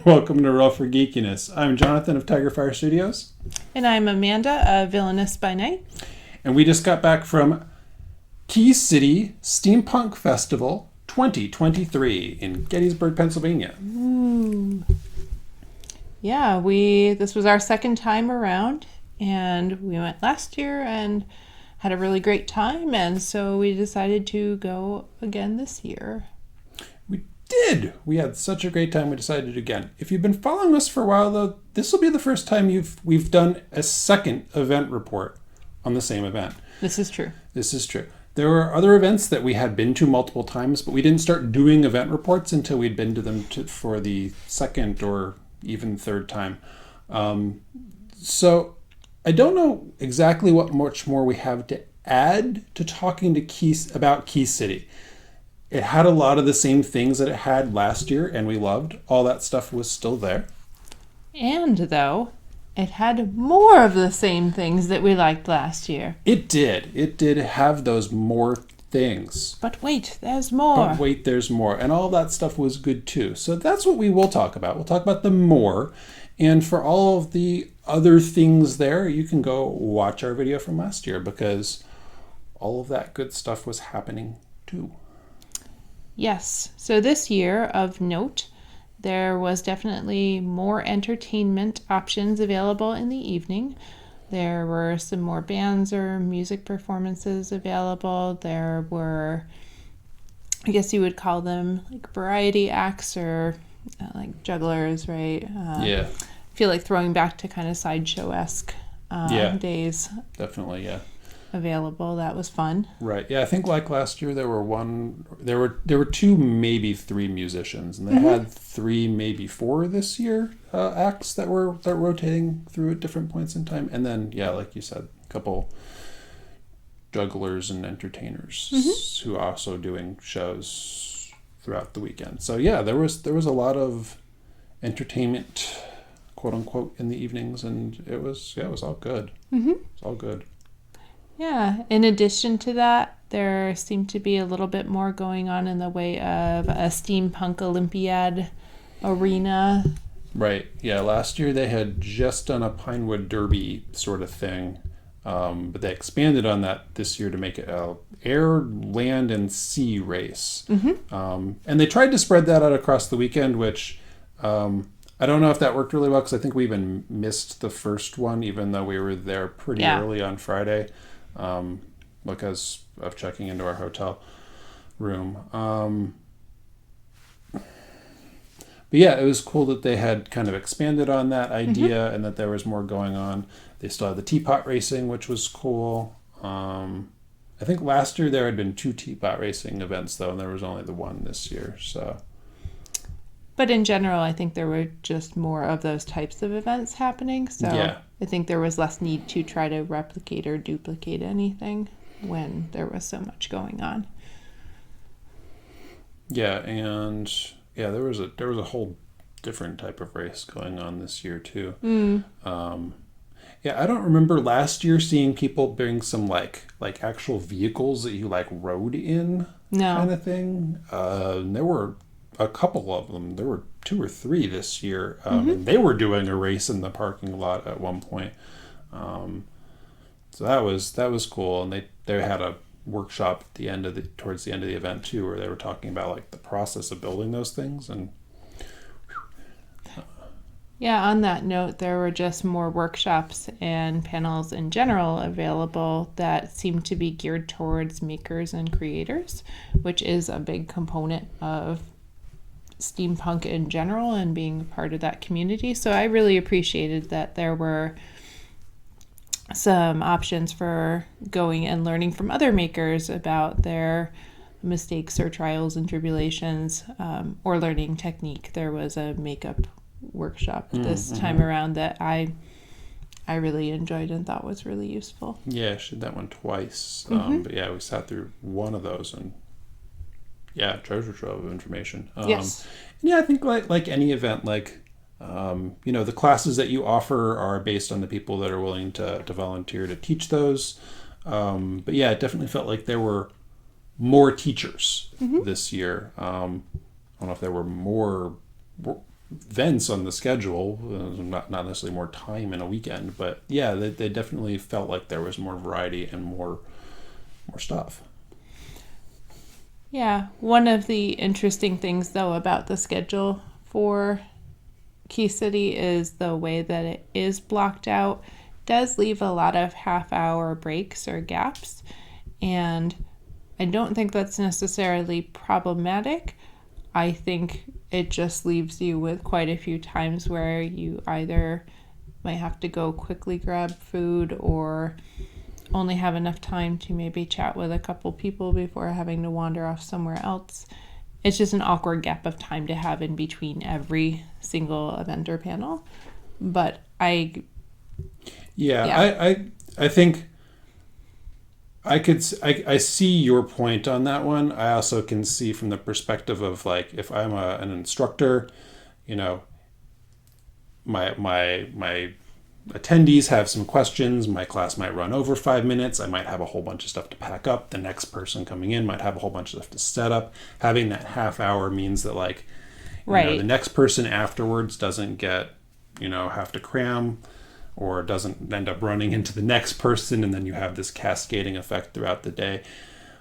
Welcome to Roll for Geekiness. I'm Jonathan of Tigerfire Studios. And I'm Amanda of Villainous by Night. And we just got back from Key City Steampunk Festival 2023 in Gettysburg, Pennsylvania. Ooh. Yeah, this was our second time around, and we went last year and had a really great time, and so we decided to go again this year. We did! We had such a great time, we decided to do it again. If you've been following us for a while, though, this will be the first time we've done a second event report on the same event. This is true. This is true. There were other events that we had been to multiple times, but we didn't start doing event reports until we'd been to them for the second or even third time. So I don't know exactly what much more we have to add to talking to about Key City. It had a lot of the same things that it had last year, and we loved. All that stuff was still there. And, though, it had more of the same things that we liked last year. It did. It did have those more things. But wait, there's more. There's more. And all that stuff was good too. So that's what we will talk about. We'll talk about the more. And for all of the other things there, you can go watch our video from last year because all of that good stuff was happening too. Yes. So this year, of note, there was definitely more entertainment options available in the evening. There were some more bands or music performances available. There were, I guess you would call them like variety acts or like jugglers, right? Yeah. I feel like throwing back to kind of sideshow-esque days. Definitely, yeah. Available. That was fun. Right. Yeah, I think like last year there were two, maybe three musicians, and they had three, maybe four this year acts that were rotating through at different points in time, and then like you said, a couple jugglers and entertainers who are also doing shows throughout the weekend. So yeah, there was a lot of entertainment, quote unquote, in the evenings, and it was all good. Mm-hmm. It was all good. Yeah. In addition to that, there seemed to be a little bit more going on in the way of a steampunk Olympiad arena. Right. Yeah. Last year they had just done a Pinewood Derby sort of thing, but they expanded on that this year to make it a air, land, and sea race. Mm-hmm. And they tried to spread that out across the weekend, which I don't know if that worked really well because I think we even missed the first one, even though we were there pretty early on Friday. Because of checking into our hotel room. But yeah, it was cool that they had kind of expanded on that idea and that there was more going on. They still had the teapot racing, which was cool. I think last year there had been 2 teapot racing events though, and there was only the one this year. So. But in general, I think there were just more of those types of events happening. So I think there was less need to try to replicate or duplicate anything when there was so much going on. Yeah, and there was a whole different type of race going on this year too. I don't remember last year seeing people bring some like actual vehicles that you like rode in kind of thing. There were a couple of them. There were 2 or 3 this year. And they were doing a race in the parking lot at one point. So that was cool. And they had a workshop at towards the end of the event too, where they were talking about like the process of building those things. And on that note, there were just more workshops and panels in general available that seemed to be geared towards makers and creators, which is a big component of steampunk in general and being a part of that community. So I really appreciated that there were some options for going and learning from other makers about their mistakes or trials and tribulations, or learning technique. There was a makeup workshop this time around that I really enjoyed and thought was really useful. Yeah, I did that one twice. But yeah, we sat through one of those and treasure trove of information. Yes. I think like any event, the classes that you offer are based on the people that are willing to volunteer to teach those. But yeah, it definitely felt like there were more teachers this year. I don't know if there were more events on the schedule, not necessarily more time in a weekend, but yeah, they definitely felt like there was more variety and more stuff. Yeah, one of the interesting things though about the schedule for Key City is the way that it is blocked out does leave a lot of half-hour breaks or gaps, and I don't think that's necessarily problematic. I think it just leaves you with quite a few times where you either might have to go quickly grab food or only have enough time to maybe chat with a couple people before having to wander off somewhere else. It's just an awkward gap of time to have in between every single event or panel. But I think I see your point on that one. I also can see from the perspective of like, if I'm an instructor, you know, my attendees have some questions. My class might run over 5 minutes. I might have a whole bunch of stuff to pack up. The next person coming in might have a whole bunch of stuff to set up. Having that half hour means that like, the next person afterwards doesn't get, have to cram, or doesn't end up running into the next person, and then you have this cascading effect throughout the day.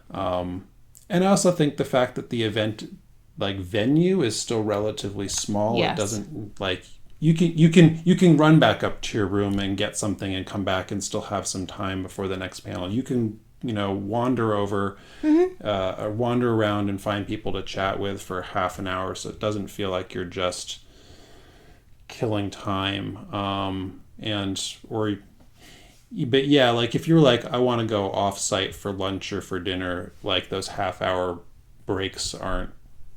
And I also think the fact that the event like venue is still relatively small. Yes. It doesn't like you can run back up to your room and get something and come back and still have some time before the next panel. You can wander over, or wander around and find people to chat with for half an hour, so it doesn't feel like you're just killing time. But yeah, like if you're like, I want to go off site for lunch or for dinner, like those half hour breaks aren't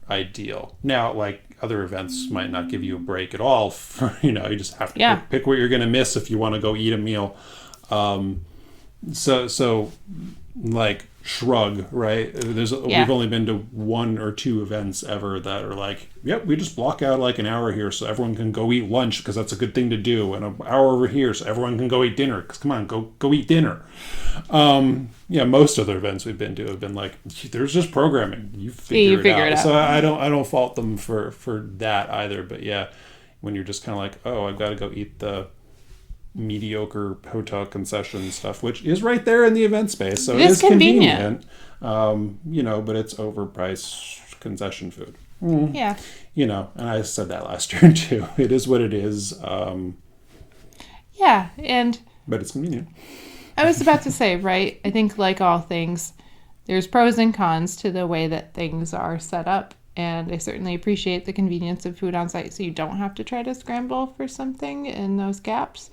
ideal. Now, like other events might not give you a break at all for, you just have to pick what you're going to miss if you want to go eat a meal. So like shrug, right? We've only been to 1 or 2 events ever that are like, yep, we just block out like an hour here so everyone can go eat lunch because that's a good thing to do, and an hour over here so everyone can go eat dinner because come on, go eat dinner. Most other events we've been to have been like, there's just programming, you figure it out. So I don't fault them for that either. But yeah, when you're just kind of like, oh, I've got to go eat the mediocre hotel concession stuff, which is right there in the event space, so it is convenient. But it's overpriced concession food. Yeah. And I said that last year too. It is what it is. But it's convenient. I was about to say, right? I think like all things, there's pros and cons to the way that things are set up. And I certainly appreciate the convenience of food on site so you don't have to try to scramble for something in those gaps.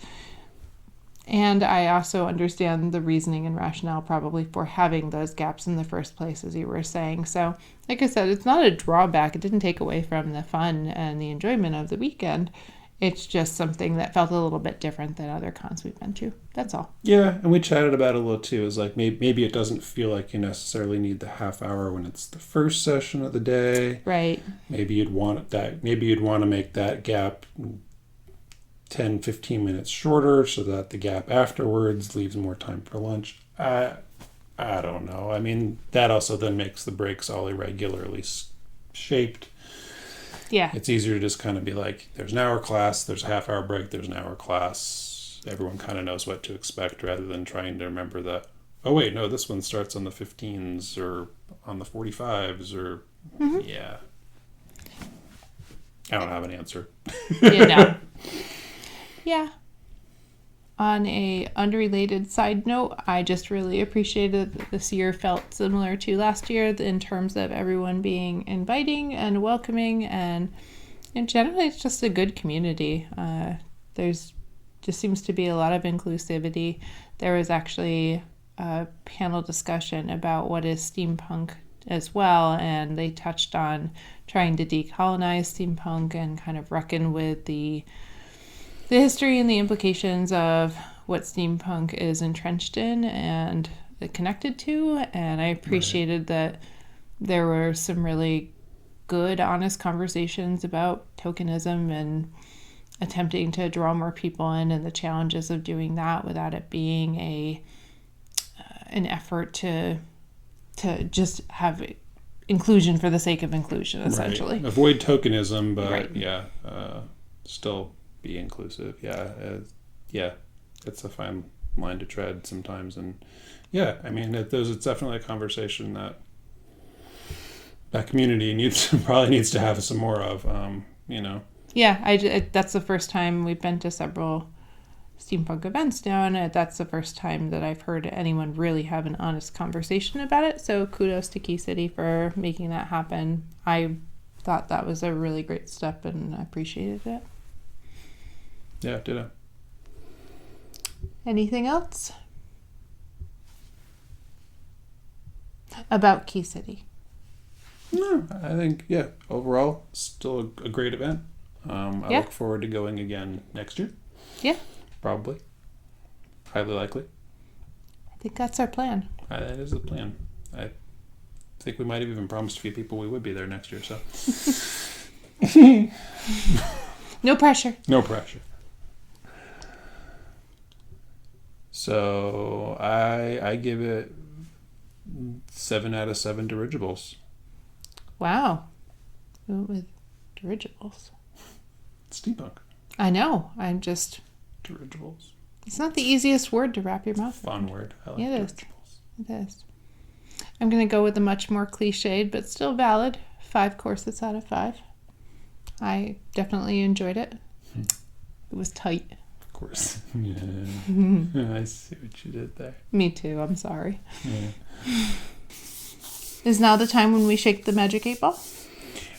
And I also understand the reasoning and rationale probably for having those gaps in the first place, as you were saying. So, like I said, it's not a drawback. It didn't take away from the fun and the enjoyment of the weekend. It's just something that felt a little bit different than other cons we've been to. That's all. Yeah, and we chatted about it a little too. Is like maybe it doesn't feel like you necessarily need the half hour when it's the first session of the day. Right. Maybe you'd want that. Maybe you'd want to make that gap 10, 15 minutes shorter so that the gap afterwards leaves more time for lunch. I don't know. I mean, that also then makes the breaks all irregularly shaped. Yeah. It's easier to just kind of be like, there's an hour class, there's a half hour break, there's an hour class. Everyone kind of knows what to expect rather than trying to remember that, oh, wait, no, this one starts on the 15s or on the 45s or, yeah. I don't have an answer. Yeah. On a unrelated side note, I just really appreciated that this year felt similar to last year in terms of everyone being inviting and welcoming, and generally it's just a good community. There's just seems to be a lot of inclusivity. There was actually a panel discussion about what is steampunk as well, and they touched on trying to decolonize steampunk and kind of reckon with the history and the implications of what steampunk is entrenched in and connected to. And I appreciated that there were some really good, honest conversations about tokenism and attempting to draw more people in and the challenges of doing that without it being an effort to just have inclusion for the sake of inclusion, essentially. Right. Avoid tokenism, but Right. still be inclusive. Yeah, it's a fine line to tread sometimes, and I mean, it's definitely a conversation that community probably needs to have some more of. Yeah, that's the first time we've been to several steampunk events now, and that's the first time that I've heard anyone really have an honest conversation about it. So kudos to Key City for making that happen. I thought that was a really great step, and I appreciated it. Yeah, ditto. Anything else about Key City? No, I think overall still a great event. I look forward to going again next year. Yeah. Probably. Highly likely. I think that's our plan. That is the plan. I think we might have even promised a few people we would be there next year, so. No pressure. No pressure. So I give it 7 out of 7 dirigibles. Wow. With dirigibles. Steampunk. I know. I'm just... Dirigibles. It's not the easiest word to wrap your mouth around. Fun word. I like It is. dirigibles. It is. I'm going to go with a much more cliched, but still valid 5 corsets out of 5. I definitely enjoyed it. It was tight. Of course. Yeah. I see what you did there. Me too. I'm sorry. Yeah. Is now the time when we shake the magic 8 ball?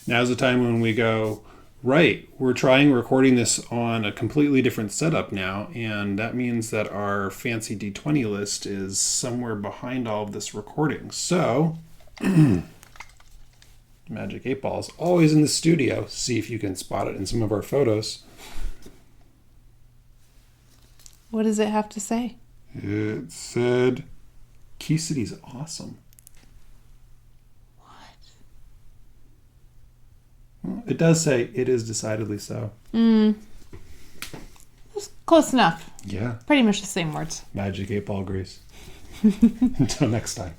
Now's the time when we go, right, we're trying recording this on a completely different setup now, and that means that our fancy D20 list is somewhere behind all of this recording. So, Magic 8 Ball is always in the studio. See if you can spot it in some of our photos. What does it have to say? It said, Key City's awesome. Well, it does say it is decidedly so. It's close enough. Yeah. Pretty much the same words. Magic 8 Ball Grease. Until next time.